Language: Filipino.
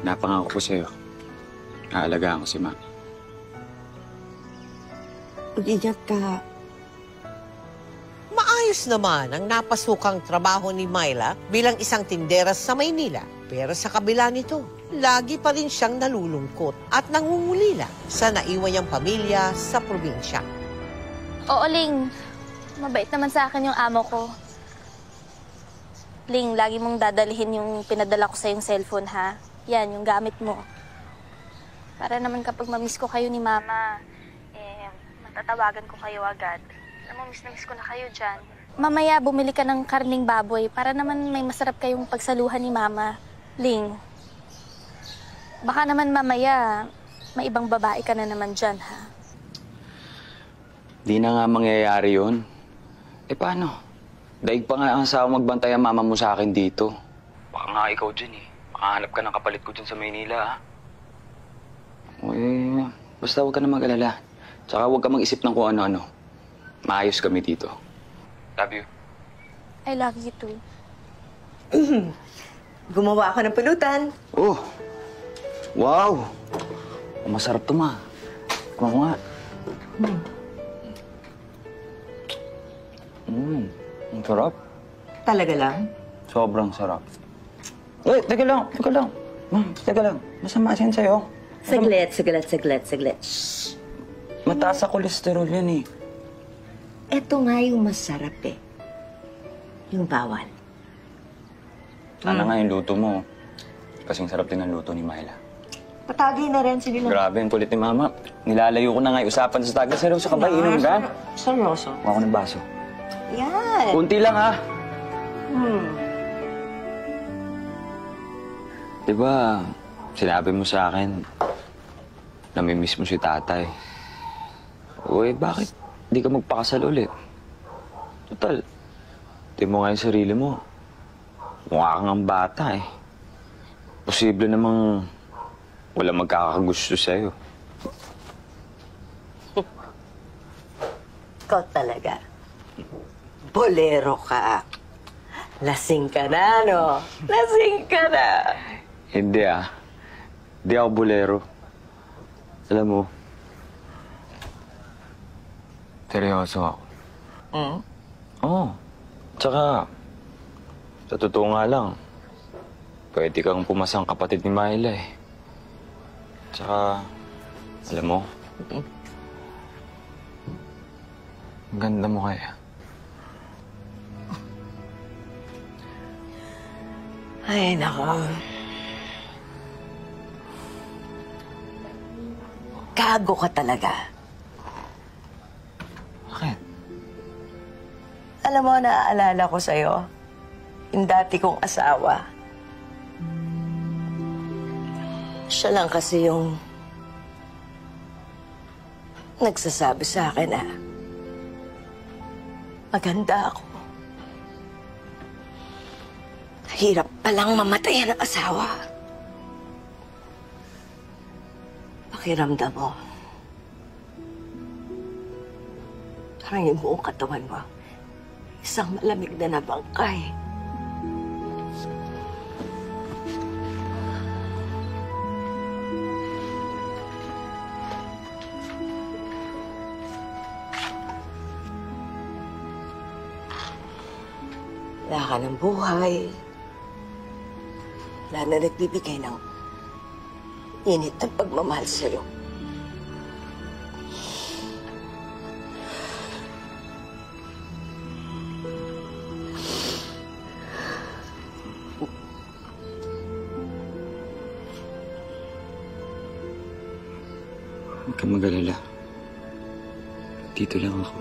napangako ko sa'yo. Aalagaan ko si Mami. Mag-ingat ka. Maayos naman ang napasukang trabaho ni Myla bilang isang tindera sa Maynila. Pero sa kabila nito, lagi pa rin siyang nalulungkot at nangungulila sa naiwan niyang pamilya sa probinsya. Oo, Ling. Mabait naman sa akin yung amo ko. Ling, lagi mong dadalhin yung pinadala ko sa yung cellphone, ha? Yan, yung gamit mo. Para naman kapag mamiss ko kayo ni Mama, matatawagan ko kayo agad. Alam mo, miss na miss ko na kayo dyan. Mamaya, bumili ka ng karning baboy para naman may masarap kayong pagsaluhan ni Mama. Ling, baka naman mamaya, may ibang babae ka na naman dyan, ha? Di na nga mangyayari yun. Paano? Daig pa nga ang asawa magbantay ang mama mo sa akin dito. Baka nga ikaw dyan makahanap ka ng kapalit ko dyan sa Maynila, ha? Basta huwag ka na mag-alala. Tsaka huwag ka mag-isip ng kung ano-ano. Maayos kami dito. Love you. I love you too. Gumawa ako ng pulutan. Oh! Wow! Masarap to, Ma. Kuha ko nga. Ang sarap. Talaga lang? Sobrang sarap. Teka lang. Ma'am, teka lang. Masama yan sa'yo. Saglit. Shhh! Mataas sa kolesterol yan Ito nga yung masarap Yung bawal. Sana nga yung luto mo. Kasing sarap din ang luto ni Myla. Patagay na rin, sige lang. Grabe, ang kulit ni Mama. Nilalayo ko na nga yung usapan sa taga. Seryoso ka ba? Inom ka? Seryoso? Kuha ko ng baso. Yan. Kunti lang, ha? Diba, sinabi mo sa akin, namimiss mo si tatay. Bakit di ka magpakasal ulit? Total, di mo nga yung sarili mo. Mukha kang ang bata Posible namang wala magkakagusto sa'yo. Ikaw talaga. Bolero ka. Lasing ka na, no? Lasing ka na. Hindi Hindi ako bolero. Alam mo, seryoso ako. Oo. Tsaka, sa totoo nga lang, pwede kang pumasang kapatid ni Myla Tsaka, alam mo, ang ganda mo kaya. Ay, nako. Gago ka talaga. Bakit? Alam mo, naaalala ko sa'yo, yung dati kong asawa. Siya lang kasi yung nagsasabi sa akin maganda ako. Hirap palang mamatayan ng asawa. Pakiramdam mo. Parang yung buong katawan mo, isang malamig na bangkay. Wala ka ng buhay. Wala na nagbibigay ng init ng pagmamahal sa'yo. Huwag kang mag-alala. Dito lang ako.